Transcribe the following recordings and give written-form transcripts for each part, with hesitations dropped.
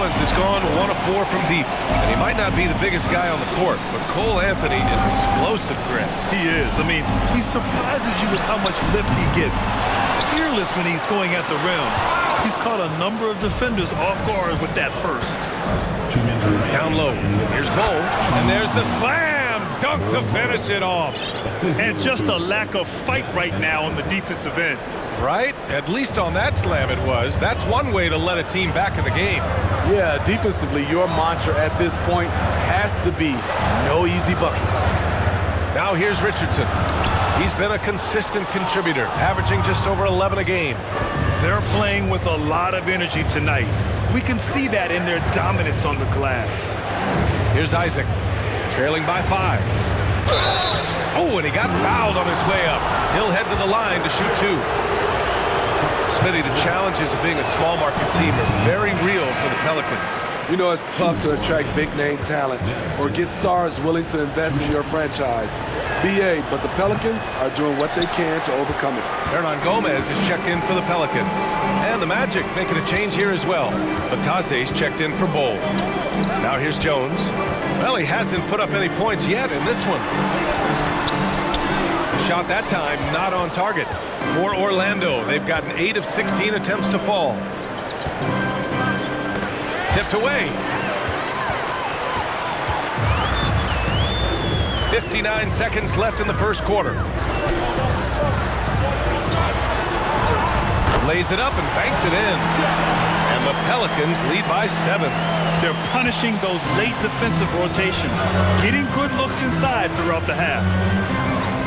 Orleans has gone 1 of 4 from deep, and he might not be the biggest guy on the court, but Cole Anthony is explosive grit. He is. I mean, he surprises you with how much lift he gets. Fearless when he's going at the rim. He's caught a number of defenders off guard with that burst. Down low. Here's Cole, and there's the slam dunk to finish it off. And just a lack of fight right now on the defensive end. Right? At least on that slam it was. That's one way to let a team back in the game. Yeah, defensively, your mantra at this point has to be no easy buckets. Now here's Richardson. He's been a consistent contributor, averaging just over 11 a game. They're playing with a lot of energy tonight. We can see that in their dominance on the glass. Here's Isaac, trailing by 5. Oh, and he got fouled on his way up. He'll head to the line to shoot 2. Smitty, the challenges of being a small market team are very real for the Pelicans. You know, it's tough to attract big-name talent or get stars willing to invest in your franchise. BA, but the Pelicans are doing what they can to overcome it. Hernan Gomez is checked in for the Pelicans. And the Magic making a change here as well. Batase's checked in for Bol. Now here's Jones. Well, he hasn't put up any points yet in this one. The shot that time not on target. For Orlando, they've gotten 8 of 16 attempts to fall. Tipped away. 59 seconds left in the first quarter. Lays it up and banks it in. And the Pelicans lead by 7. They're punishing those late defensive rotations, getting good looks inside throughout the half.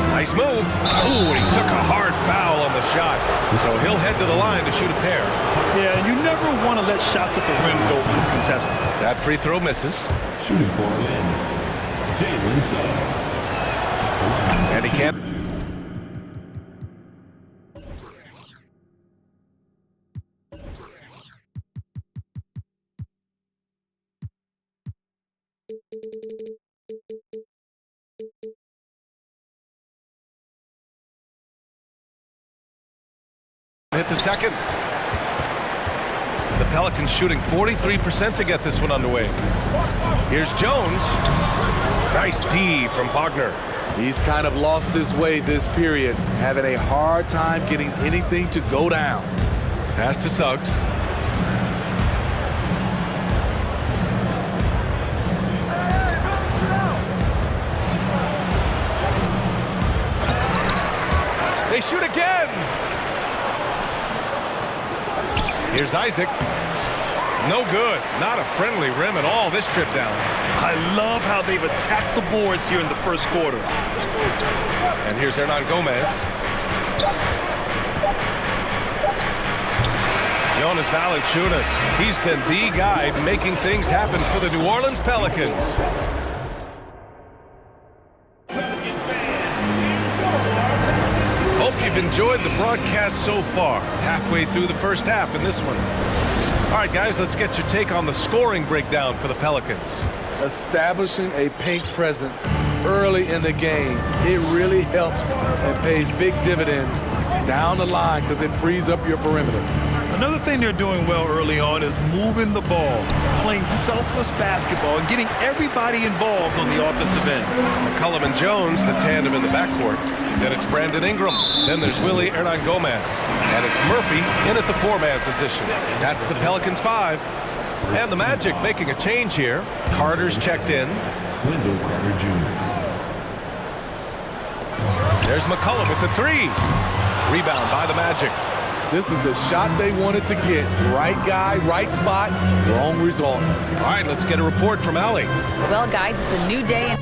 Nice move. Ooh, he took a hard foul on the shot. So he'll head to the line to shoot a pair. Yeah, you never want to let shots at the rim go uncontested. That free throw misses. Shooting for Orlando, Jalen Suggs. And he can't. Hit the second. The Pelicans shooting 43% to get this one underway. Here's Jones. Nice D from Wagner. He's kind of lost his way this period, having a hard time getting anything to go down. Pass to Suggs. They shoot again. Here's Isaac. No good. Not a friendly rim at all this trip down. I love how they've attacked the boards here in the first quarter. And here's Hernan Gomez. Jonas Valanciunas. He's been the guy making things happen for the New Orleans Pelicans. Hope you've enjoyed the broadcast so far. Halfway through the first half in this one. All right, guys, let's get your take on the scoring breakdown for the Pelicans. Establishing a paint presence early in the game, it really helps and pays big dividends down the line because it frees up your perimeter. Another thing they're doing well early on is moving the ball, playing selfless basketball, and getting everybody involved on the offensive end. McCollum and Jones, the tandem in the backcourt. Then it's Brandon Ingram. Then there's Willie Hernan Gomez. And it's Murphy in at the 4-man position. That's the Pelicans 5. And the Magic making a change here. Carter's checked in. Wendell Carter Jr. There's McCollum with the 3. Rebound by the Magic. This is the shot they wanted to get. Right guy, right spot, wrong result. All right, let's get a report from Allie. Well, guys, it's a new day.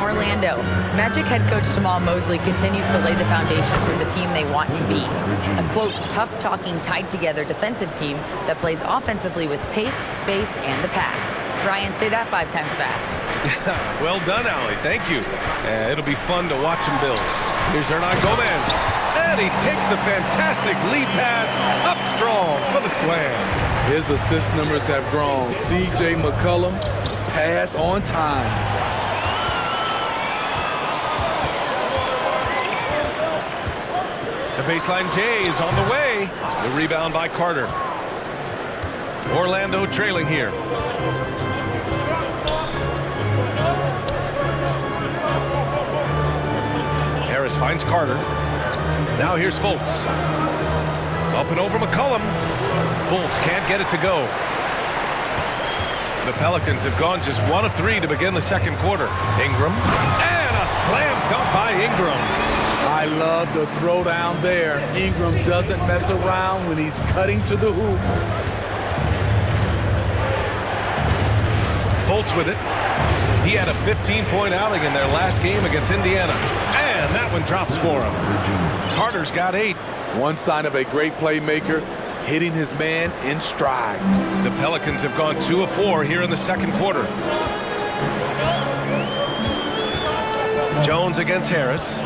Orlando. Magic head coach Jamal Mosley continues to lay the foundation for the team they want to be. A, quote, tough-talking, tied-together defensive team that plays offensively with pace, space, and the pass. Ryan, say that 5 times fast. Well done, Allie. Thank you. It'll be fun to watch him build. Here's Hernan Gomez. And he takes the fantastic lead pass up strong for the slam. His assist numbers have grown. C.J. McCollum, pass on time. The baseline J is on the way. The rebound by Carter. Orlando trailing here. Harris finds Carter. Now here's Fultz. Up and over McCollum. Fultz can't get it to go. The Pelicans have gone just 1 of 3 to begin the second quarter. Ingram. And a slam dunk by Ingram. I love the throwdown there. Ingram doesn't mess around when he's cutting to the hoop. Fultz with it. He had a 15-point outing in their last game against Indiana. And that one drops for him. Carter's got 8. One sign of a great playmaker, hitting his man in stride. The Pelicans have gone 2 of 4 here in the second quarter. Jones against Harris.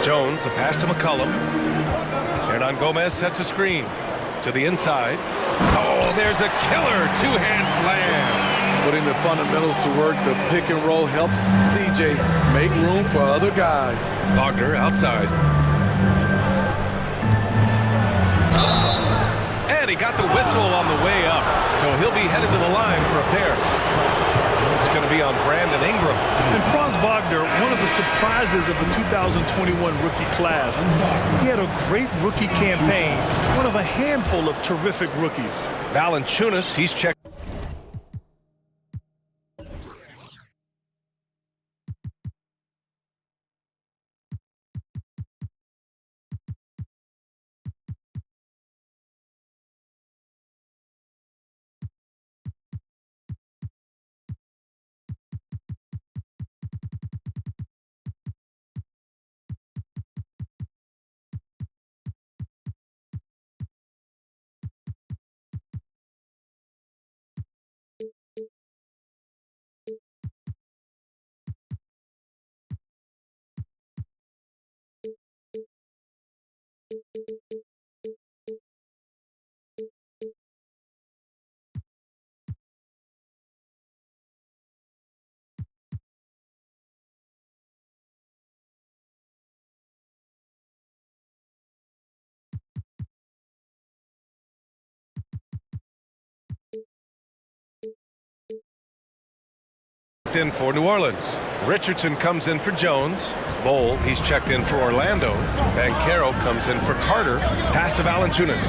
Jones, the pass to McCollum. Hernan Gomez sets a screen to the inside. Oh, there's a killer two-hand slam. Putting the fundamentals to work, the pick and roll helps CJ make room for other guys. Wagner outside. And he got the whistle on the way up, so he'll be headed to the line for a pair. It's going to be on Brandon Ingram. And Franz Wagner, one of the surprises of the 2021 rookie class. He had a great rookie campaign, one of a handful of terrific rookies. Valanciunas, he's checked. In for New Orleans. Richardson comes in for Jones. Bowl, he's checked in for Orlando. Banchero comes in for Carter. Pass to Valanciunas.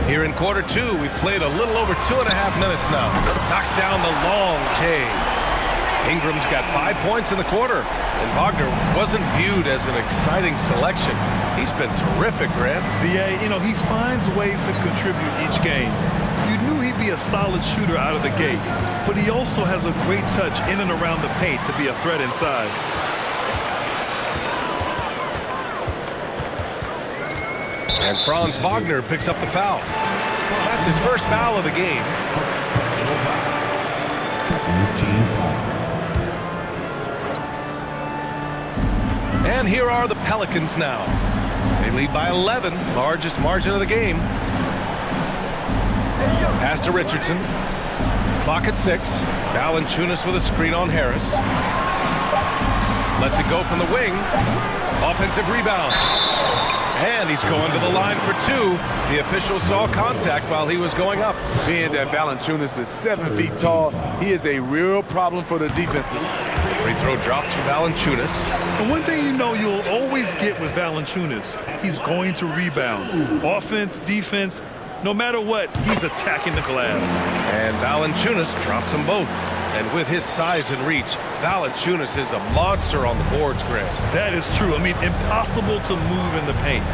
Here in quarter 2, we've played a little over 2.5 minutes now. Knocks down the long K. Ingram's got 5 points in the quarter, and Wagner wasn't viewed as an exciting selection. He's been terrific, Grant. BA, he finds ways to contribute each game. You knew he'd be a solid shooter out of the gate, but he also has a great touch in and around the paint to be a threat inside. And Franz Wagner picks up the foul. That's his first foul of the game. And here are the Pelicans now. They lead by 11, largest margin of the game. Pass to Richardson. Clock at 6. Valanciunas with a screen on Harris. Lets it go from the wing. Offensive rebound. And he's going to the line for 2. The official saw contact while he was going up. Being that Valanciunas is 7 feet tall, he is a real problem for the defenses. Free throw drops for Valanciunas. And one thing you'll always get with Valanciunas, he's going to rebound. Offense, defense, no matter what, he's attacking the glass. And Valanciunas drops them both. And with his size and reach, Valanciunas is a monster on the boards, Grant. That is true. Impossible to move in the paint.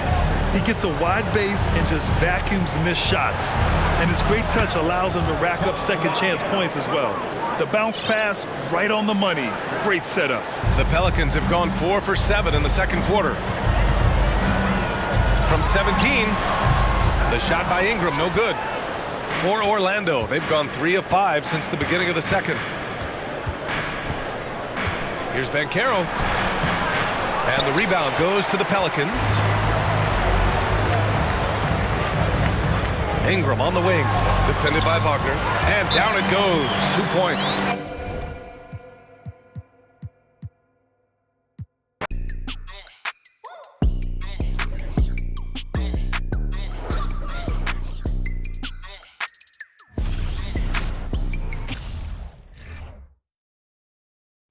He gets a wide base and just vacuums missed shots. And his great touch allows him to rack up second chance points as well. The bounce pass, right on the money. Great setup. The Pelicans have gone 4 for 7 in the second quarter. From 17, the shot by Ingram, no good. For Orlando, they've gone 3 of 5 since the beginning of the second. Here's Banchero. And the rebound goes to the Pelicans. Ingram on the wing, defended by Wagner. And down it goes, 2 points.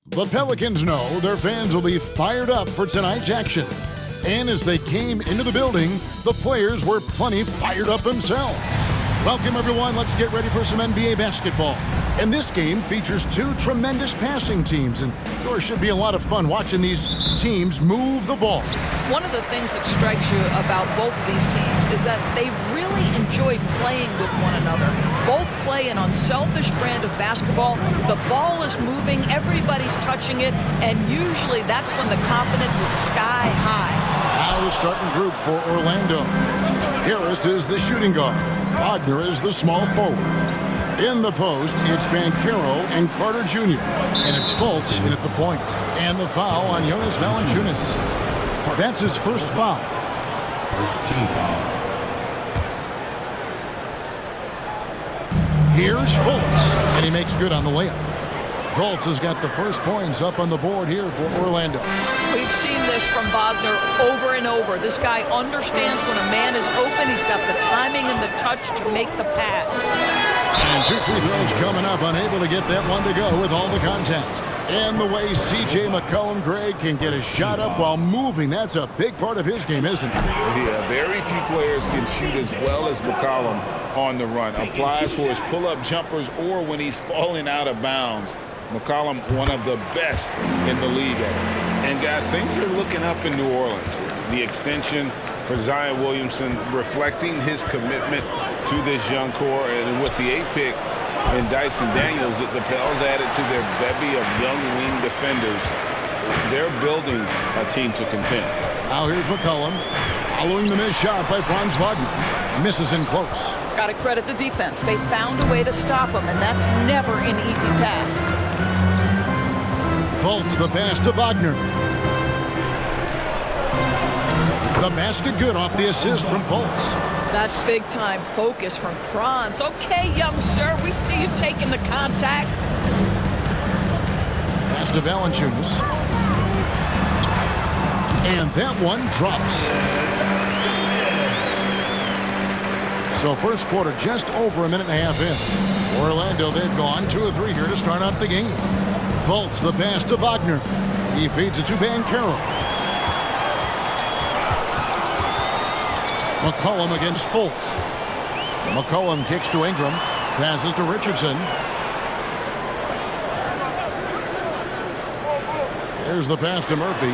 The Pelicans know their fans will be fired up for tonight's action. And as they came into the building, the players were plenty fired up themselves. Welcome, everyone. Let's get ready for some NBA basketball. And this game features 2 tremendous passing teams, and there should be a lot of fun watching these teams move the ball. One of the things that strikes you about both of these teams is that they really enjoy playing with one another. Both play an unselfish brand of basketball. The ball is moving, everybody's touching it, and usually that's when the confidence is sky high. Now the starting group for Orlando. Harris is the shooting guard. Wagner is the small forward. In the post, it's Banchero and Carter Jr. And it's Fultz in at the point. And the foul on Jonas Valanciunas. That's his first foul. First team foul. Here's Fultz, and he makes good on the layup. Fultz has got the first points up on the board here for Orlando. We've seen this from Wagner over and over. This guy understands when a man is open. He's got the timing and the touch to make the pass. And 2 free throws coming up, unable to get that one to go with all the contact. And the way C.J. McCollum, Greg, can get a shot up while moving, that's a big part of his game, isn't it? Yeah, very few players can shoot as well as McCollum on the run. Applies for his pull-up jumpers or when he's falling out of bounds. McCollum, one of the best in the league at it. And guys, things are looking up in New Orleans. The extension for Zion Williamson reflecting his commitment to this young core, and with the 8th pick and Dyson Daniels, the Pels added to their bevy of young wing defenders. They're building a team to contend. Now here's McCollum, following the missed shot by Franz Wagner. Misses in close. Got to credit the defense. They found a way to stop him, and that's never an easy task. Fultz, the pass to Wagner. The basket good off the assist from Fultz. That's big-time focus from Franz. Okay, young sir, we see you taking the contact. Pass to Valanciunas. And that one drops. So first quarter just over a minute and a half in. Orlando, they've gone 2 of 3 here to start out the game. Fultz, the pass to Wagner. He feeds it to Banchero. McCollum against Fultz. McCollum kicks to Ingram. Passes to Richardson. There's the pass to Murphy.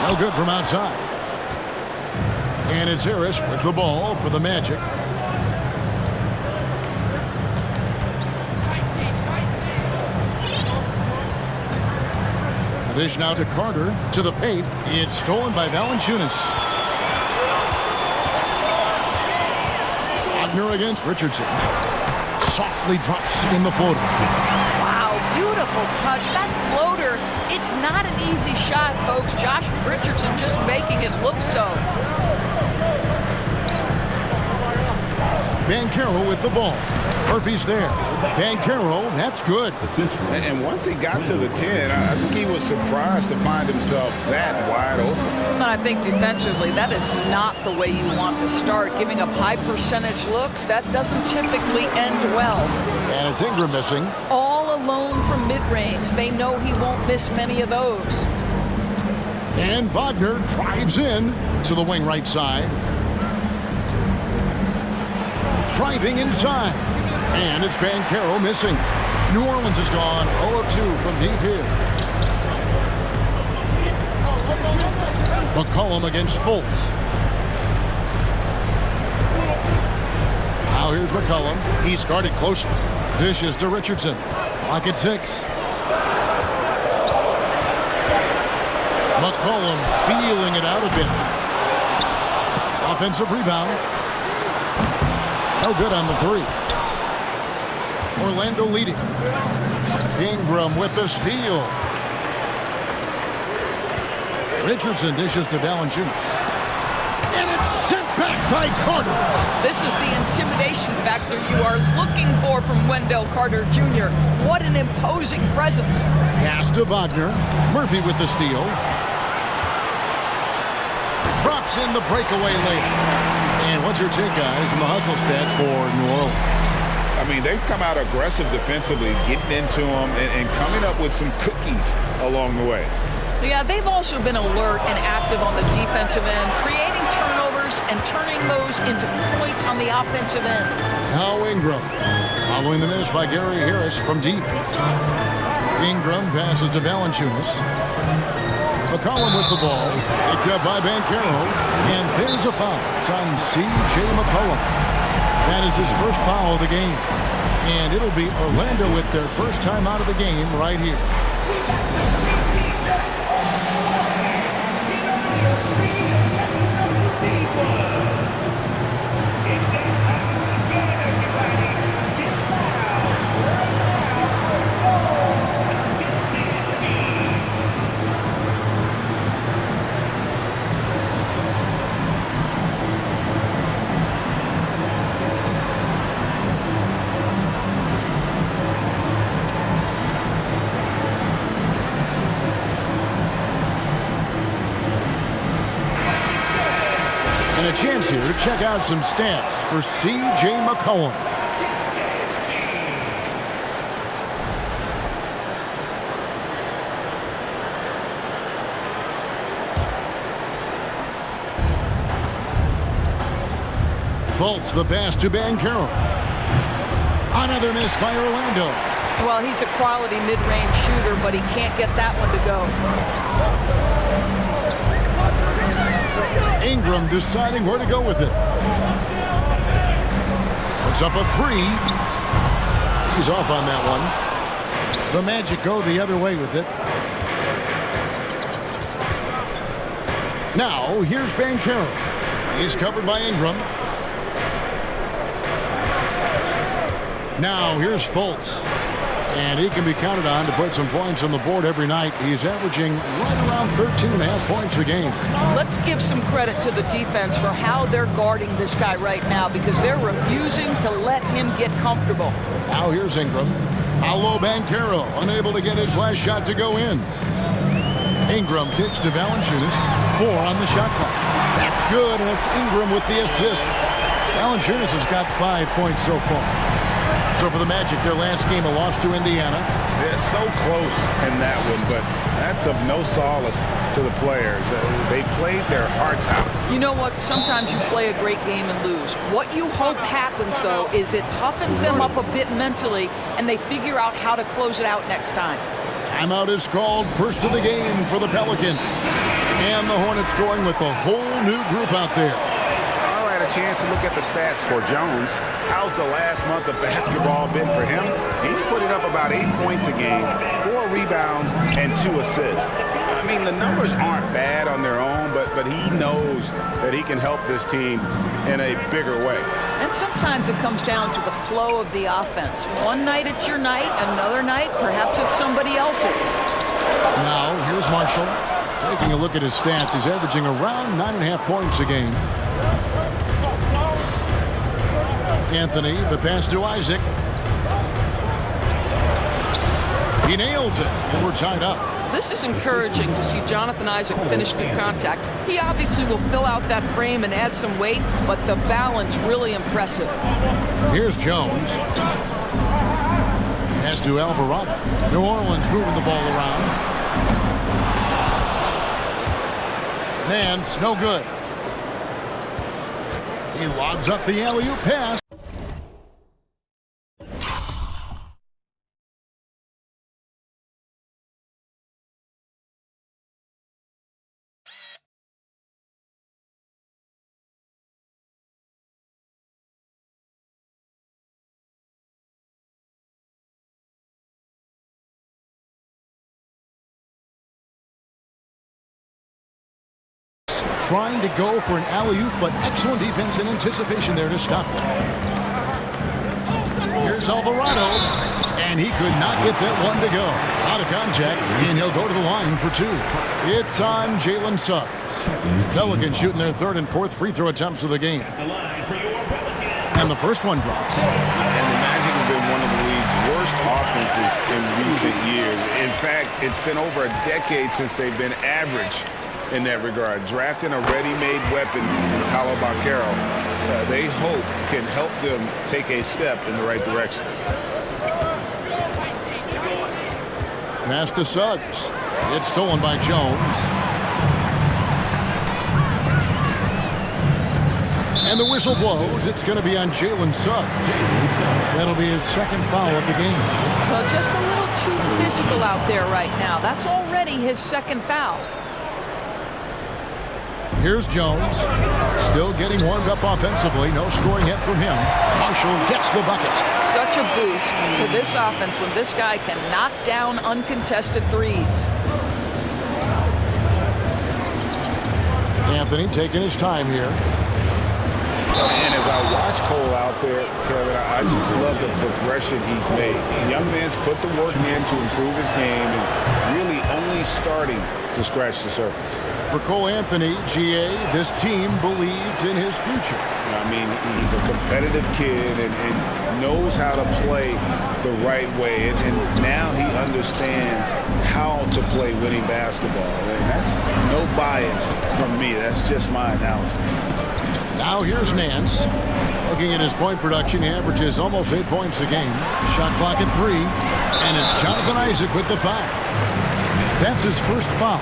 No good from outside. And it's Harris with the ball for the Magic. A dish now to Carter, to the paint. It's stolen by Valanciunas. Wagner against Richardson. Softly drops in the floater. Wow, beautiful touch. That floater, it's not an easy shot, folks. Josh Richardson just making it look so. Banchero with the ball. Murphy's there. Banchero, that's good. And once he got to the 10, I think he was surprised to find himself that wide open. And I think defensively, that is not the way you want to start. Giving up high percentage looks, that doesn't typically end well. And it's Ingram missing. All alone from mid-range. They know he won't miss many of those. And Wagner drives in to the wing right side. Driving inside. And it's Banchero missing. New Orleans has gone 0 of 2 from deep here. McCollum against Fultz. Now here's McCollum. He's guarded closely. Dishes to Richardson. Clock at 6. McCollum feeling it out a bit. Offensive rebound. No good on the three. Orlando leading. Ingram with the steal. Richardson dishes to Valanciunas. And it's sent back by Carter. This is the intimidation factor you are looking for from Wendell Carter Jr. What an imposing presence. Pass to Wagner. Murphy with the steal. Drops in the breakaway lane. And what's your take, guys, on the hustle stats for New Orleans? I mean, they've come out aggressive defensively, getting into them and coming up with some cookies along the way. Yeah, they've also been alert and active on the defensive end, creating turnovers and turning those into points on the offensive end. Now Ingram, following the miss by Gary Harris from deep. Ingram passes to Valanciunas. McCollum with the ball, picked up by Banchero, and there's a foul. It's on C.J. McCollum. That is his first foul of the game. And it'll be Orlando with their first time out of the game right here. And a chance here to check out some stats for C.J. McCollum. Fultz the pass to Banchero. Another miss by Orlando. Well, he's a quality mid-range shooter, but he can't get that one to go. Ingram deciding where to go with it. Puts up a three. He's off on that one. The Magic go the other way with it. Now, here's Banchero. He's covered by Ingram. Now, here's Fultz. And he can be counted on to put some points on the board every night. He's averaging right around 13.5 points a game. Let's give some credit to the defense for how they're guarding this guy right now because they're refusing to let him get comfortable. Now here's Ingram. Paolo Banchero unable to get his last shot to go in. Ingram kicks to Valanciunas. 4 on the shot clock. That's good, and it's Ingram with the assist. Valanciunas has got 5 points so far. So for the Magic, their last game, a loss to Indiana. They're so close in that one, but that's of no solace to the players. They played their hearts out. You know what? Sometimes you play a great game and lose. What you hope happens, though, is it toughens them up a bit mentally, and they figure out how to close it out next time. Timeout is called. First of the game for the Pelicans. And the Hornets going with a whole new group out there. A chance to look at the stats for Jones. How's the last month of basketball been for him? He's putting up about 8 points a game, 4 rebounds, and 2 assists. I mean, the numbers aren't bad on their own, but he knows that he can help this team in a bigger way. And sometimes it comes down to the flow of the offense. One night it's your night, another night perhaps it's somebody else's. Now, here's Marshall. Taking a look at his stats, he's averaging around 9.5 points a game. Anthony, the pass to Isaac. He nails it, and we're tied up. This is encouraging to see Jonathan Isaac finish through contact. He obviously will fill out that frame and add some weight, but the balance really impressive. Here's Jones. Pass to Alvarado. New Orleans moving the ball around. Nance, no good. He lobs up the alley-oop pass. Trying to go for an alley-oop, but excellent defense and anticipation there to stop it. Here's Alvarado, and he could not get that one to go. Out of contact, and he'll go to the line for two. It's on Jalen Suggs. Pelicans shooting their third and fourth free throw attempts of the game. And the first one drops. And the Magic have been one of the league's worst offenses in recent years. In fact, it's been over a decade since they've been average in that regard. Drafting a ready-made weapon in Paolo Banchero, they hope can help them take a step in the right direction. Pass to Suggs. It's stolen by Jones. And the whistle blows. It's going to be on Jalen Suggs. That'll be his second foul of the game. Well, just a little too physical out there right now. That's already his second foul. Here's Jones. Still getting warmed up offensively. No scoring yet from him. Marshall gets the bucket. Such a boost to this offense when this guy can knock down uncontested threes. Anthony taking his time here. And as I watch Cole out there, Kevin, I just love the progression he's made. Young man's put the work in to improve his game and really only starting to scratch the surface. For Cole Anthony, GA, this team believes in his future. I mean, he's a competitive kid and knows how to play the right way. And now he understands how to play winning basketball. And that's no bias from me. That's just my analysis. Now here's Nance. Looking at his point production, he averages almost 8 points a game. Shot clock at 3. And it's Jonathan Isaac with the foul. That's his first foul.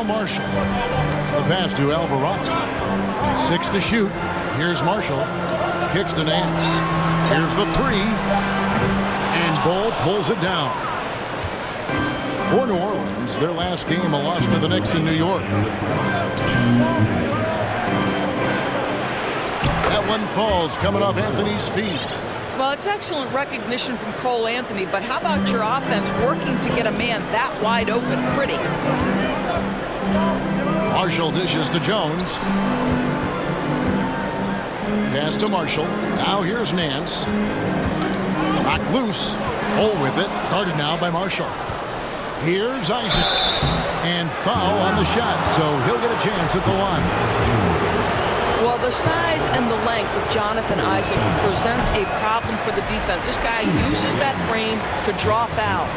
Marshall. The pass to Alvarado. 6 to shoot. Here's Marshall. Kicks to Nance. Here's the 3. And Bull pulls it down. For New Orleans, their last game, a loss to the Knicks in New York. That one falls coming off Anthony's feet. Well, it's excellent recognition from Cole Anthony, but how about your offense working to get a man that wide open pretty? Marshall dishes to Jones. Pass to Marshall. Now here's Nance. Knocked loose. Bull with it. Guarded now by Marshall. Here's Isaac. And foul on the shot, so he'll get a chance at the line. Well, the size and the length of Jonathan Isaac presents a problem for the defense. This guy uses that frame to draw fouls.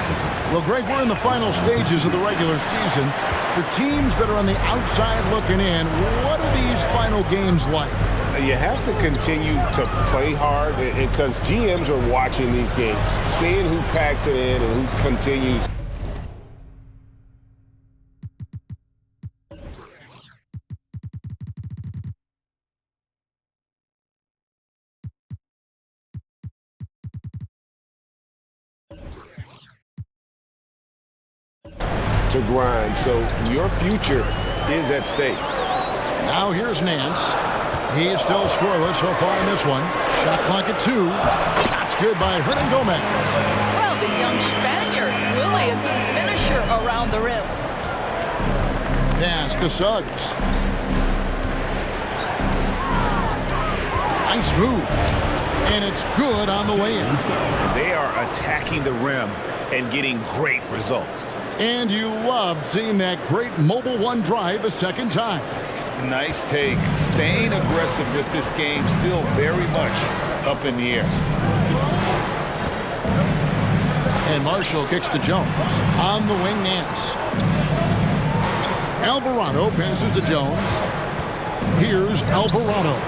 Well, Greg, we're in the final stages of the regular season. For teams that are on the outside looking in, what are these final games like? You have to continue to play hard because GMs are watching these games, seeing who packs it in and who continues. To grind, so your future is at stake. Now here's Nance. He's still scoreless so far in this one. Shot clock at 2. Shot's good by Hernan Gomez. Well, the young Spaniard, really a good finisher around the rim. Pass to Suggs. Nice move. And it's good on the way in. They are attacking the rim and getting great results. And you love seeing that great mobile one drive a second time. Nice take. Staying aggressive with this game, still very much up in the air. And Marshall kicks to Jones. On the wing, Nance. Alvarado passes to Jones. Here's Alvarado.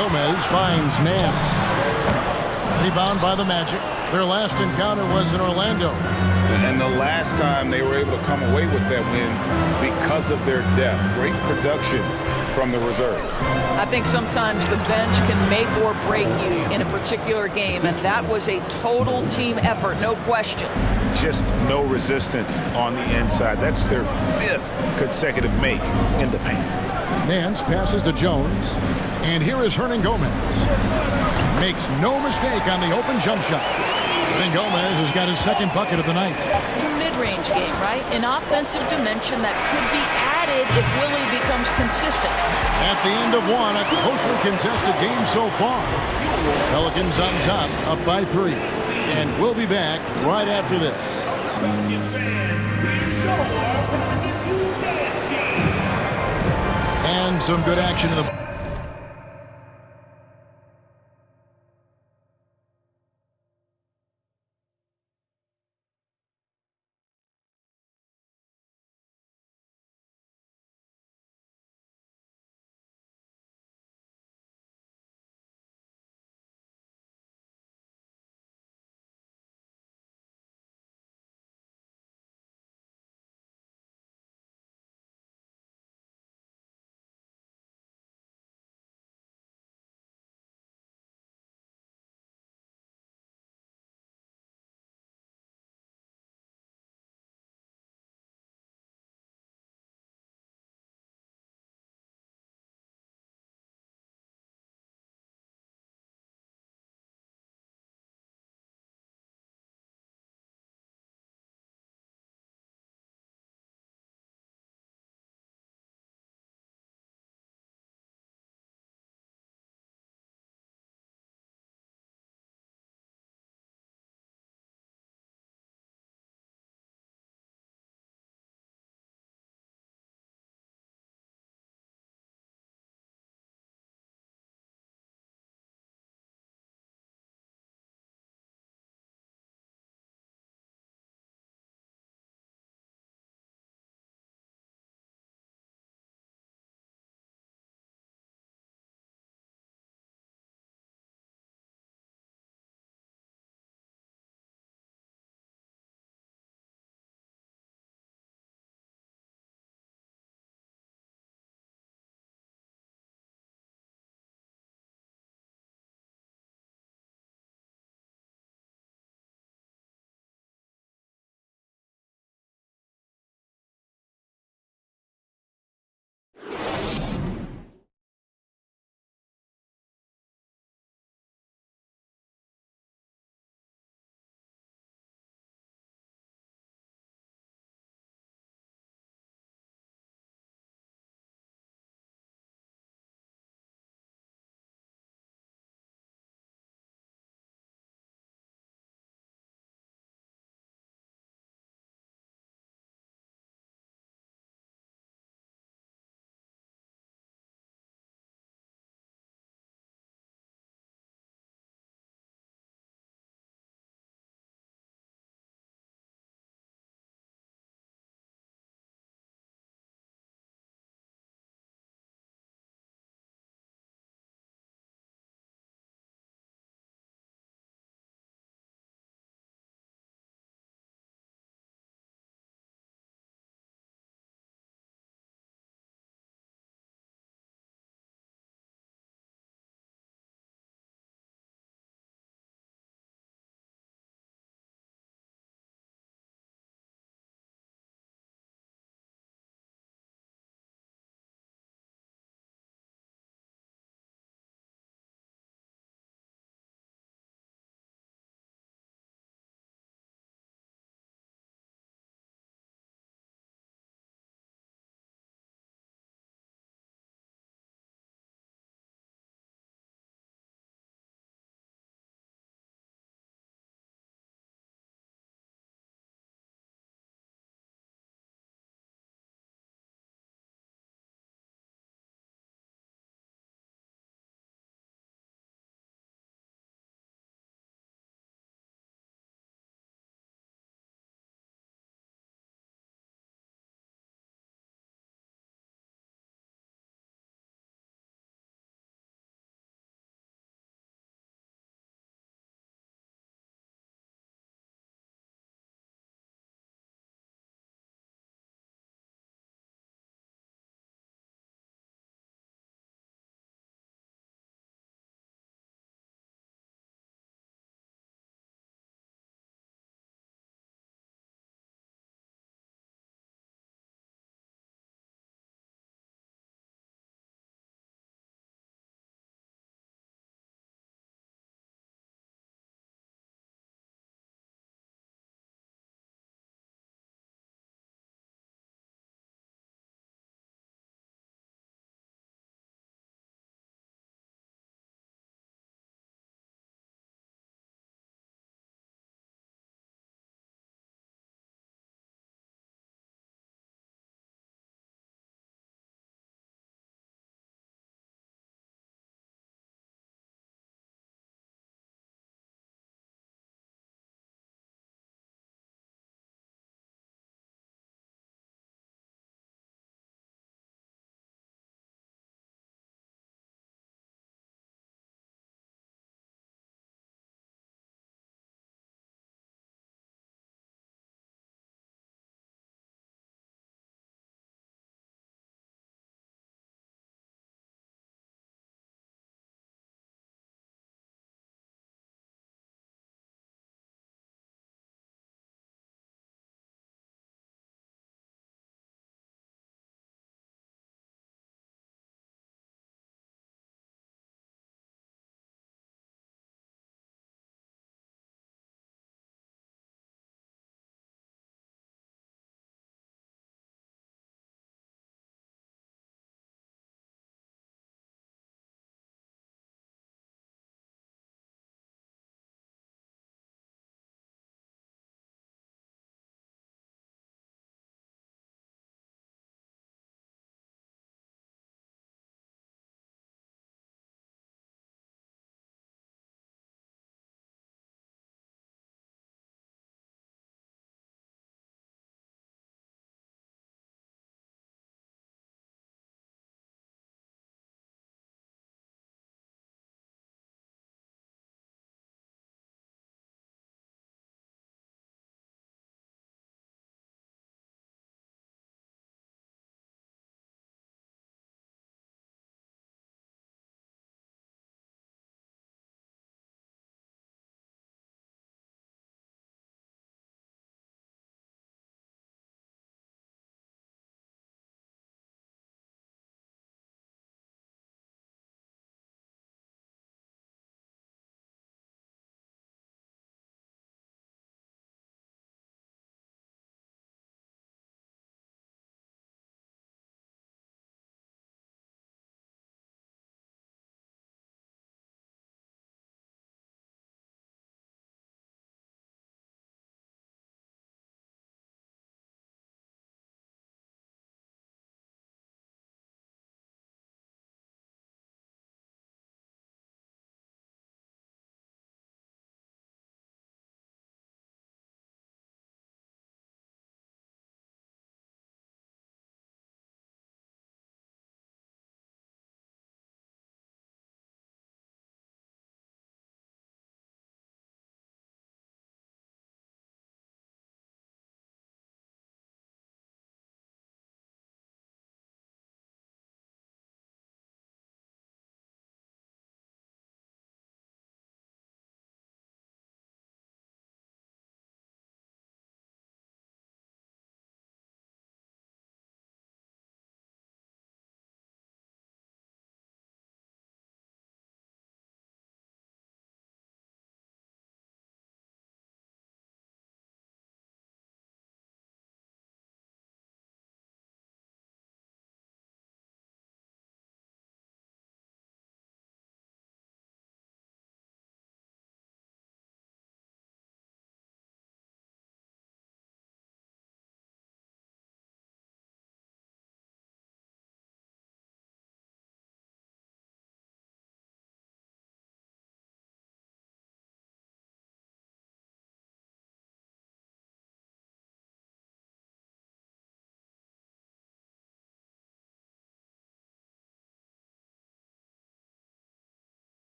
Gomez finds Nance. Rebound by the Magic. Their last encounter was in Orlando. And the last time they were able to come away with that win because of their depth. Great production from the reserves. I think sometimes the bench can make or break you in a particular game, and that was a total team effort, no question. Just no resistance on the inside. That's their 5th consecutive make in the paint. Nance passes to Jones. And here is Hernan Gomez. Makes no mistake on the open jump shot. Hernan Gomez has got his second bucket of the night. The mid-range game, right? An offensive dimension that could be added if Willie becomes consistent. At the end of one, a closely contested game so far. Pelicans on top, up by 3. And we'll be back right after this. And some good action in the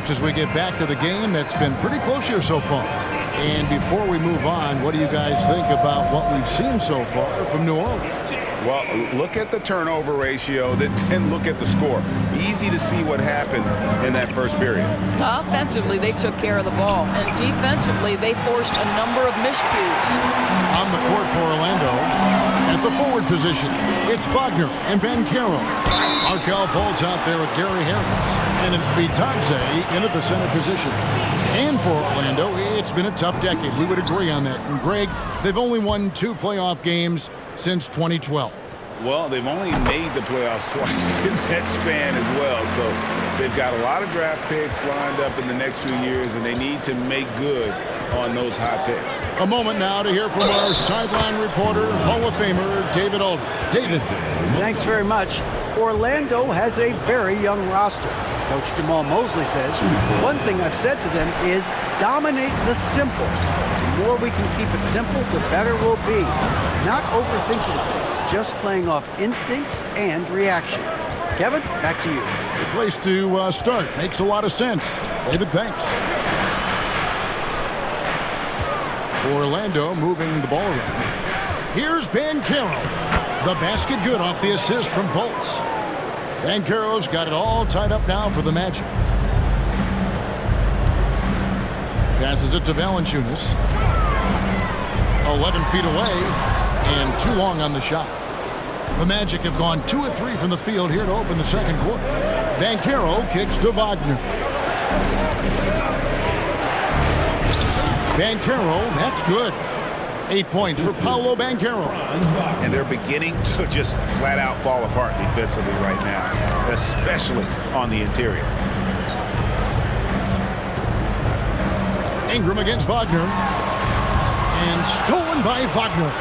folks, as we get back to the game that's been pretty close here so far. And before we move on, what do you guys think about what we've seen so far from New Orleans? Well, look at the turnover ratio, then look at the score. Easy to see what happened in that first period. Offensively, they took care of the ball, and defensively, they forced a number of miscues. On the court for Orlando, at the forward positions, it's Wagner and Banchero. Markelle Fultz out there with Gary Harris, and it's Bitadze in at the center position. And for Orlando, it's been a tough decade. We would agree on that. And Greg, they've only won 2 playoff games since 2012. Well, they've only made the playoffs twice in that span as well. So they've got a lot of draft picks lined up in the next few years, and they need to make good on those high picks. A moment now to hear from our sideline reporter, Hall of Famer David Aldridge. David. Thanks very much. Orlando has a very young roster. Coach Jamal Mosley says, one thing I've said to them is dominate the simple. The more we can keep it simple, the better we'll be. Not overthinking things, just playing off instincts and reaction. Kevin, back to you. Good place to start. Makes a lot of sense. David, thanks. Orlando moving the ball around. Here's Banchero. The basket good off the assist from Fultz. Banchero's got it all tied up now for the Magic. Passes it to Valanciunas. 11 feet away and too long on the shot. The Magic have gone 2 of 3 from the field here to open the second quarter. Banchero kicks to Wagner. Banchero, that's good. 8 points for Paolo Banchero. And they're beginning to just flat out fall apart defensively right now, especially on the interior. Ingram against Wagner. And stolen by Wagner.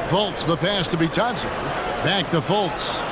Fultz, the pass to Bitadze. Back to Fultz.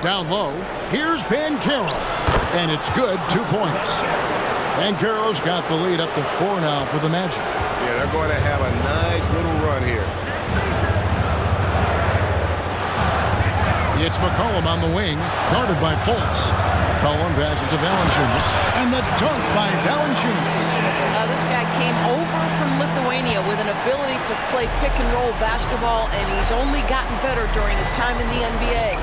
Down low, here's Banchero. And it's good, 2 points. Banchero's got the lead up to 4 now for the Magic. Yeah, they're going to have a nice little run here. It's McCollum on the wing, guarded by Fultz. McCollum passes to Valanciunas, and the dunk by Valanciunas. This guy came over from Lithuania with an ability to play pick-and-roll basketball, and he's only gotten better during his time in the NBA.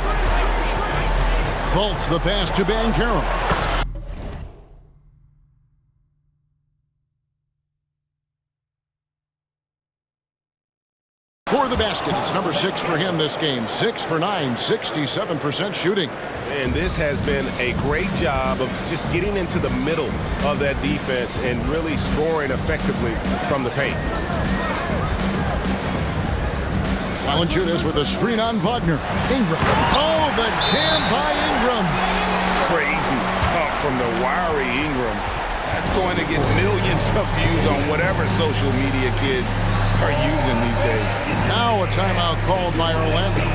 Fultz the pass to Banchero. For the basket, it's number 6 for him this game. 6 for 9, 67% shooting. And this has been a great job of just getting into the middle of that defense and really scoring effectively from the paint. Valanciunas with a screen on Wagner. Ingram. Oh, the jam by Ingram. Crazy dunk from the wiry Ingram. That's going to get millions of views on whatever social media kids are using these days. Now a timeout called by Orlando.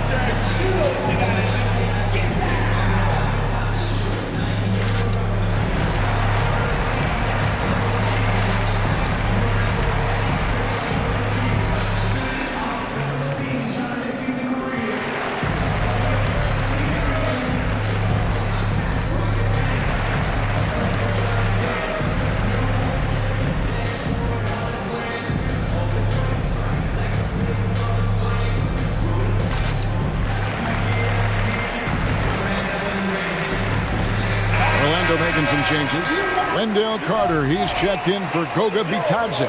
Making some changes. Wendell Carter, he's checked in for Goga Bitadze.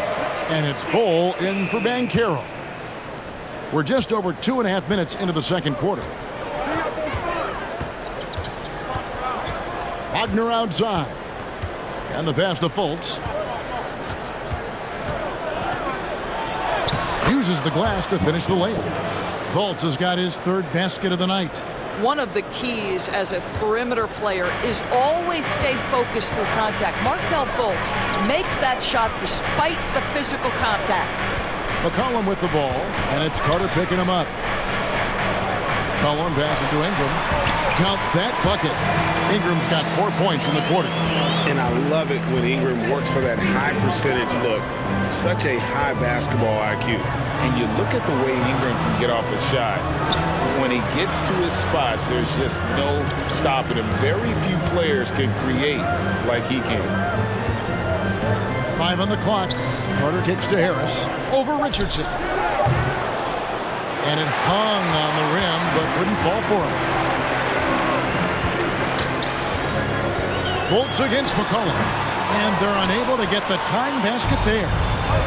And it's Bol in for Banchero. We're just over 2.5 minutes into the second quarter. Wagner outside. And the pass to Fultz. Uses the glass to finish the layup. Fultz has got his 3rd basket of the night. One of the keys as a perimeter player is always stay focused through contact. Markelle Fultz makes that shot despite the physical contact. McCollum with the ball, and it's Carter picking him up. McCollum passes to Ingram. Count that bucket. Ingram's got 4 points in the quarter. And I love it when Ingram works for that high percentage look. Such a high basketball IQ. And you look at the way Ingram can get off a shot. When he gets to his spots, there's just no stopping him. Very few players can create like he can. 5 on the clock. Carter kicks to Harris. Over Richardson. And it hung on the rim, but wouldn't fall for him. Fultz against McCollum. And they're unable to get the tying basket there.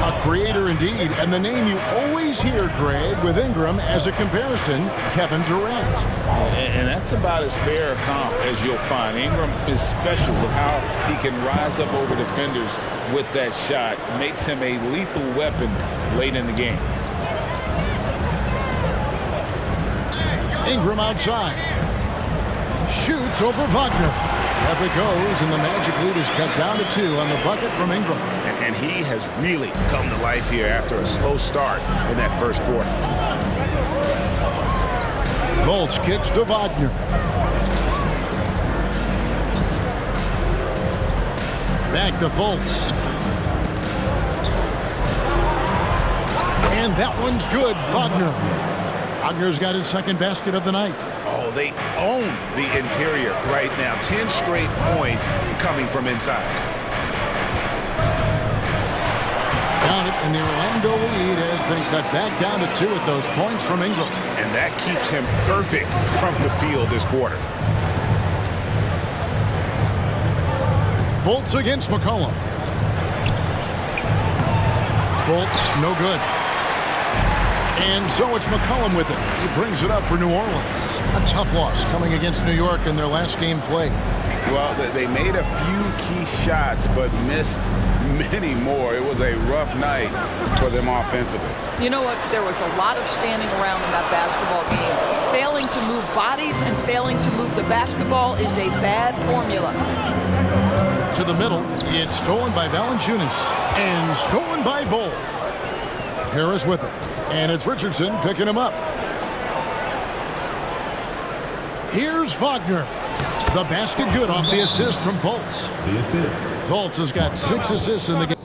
A creator indeed, and the name you always hear, Greg, with Ingram as a comparison, Kevin Durant. And that's about as fair a comp as you'll find. Ingram is special with how he can rise up over defenders with that shot. Makes him a lethal weapon late in the game. Ingram outside. Shoots over Wagner. Up it goes, and the Magic lead is cut down to 2 on the bucket from Ingram. And he has really come to life here after a slow start in that first quarter. Fultz kicks to Wagner. Back to Fultz. And that one's good, Wagner. Wagner's got his 2nd basket of the night. Oh, they own the interior right now. 10 straight points coming from inside. Down it, and the Orlando lead has been cut back down to 2 with those points from Ingram. And that keeps him perfect from the field this quarter. Fultz against McCollum. Fultz, no good. And so it's McCollum with it. He brings it up for New Orleans. A tough loss coming against New York in their last game played. Well, they made a few key shots, but missed many more. It was a rough night for them offensively. You know what? There was a lot of standing around in that basketball game. Failing to move bodies and failing to move the basketball is a bad formula. To the middle, it's stolen by Valanciunas and stolen by Bol. Harris with it, and it's Richardson picking him up. Here's Wagner. The basket good off the assist from Fultz. The assist. Fultz has got 6 assists in the game.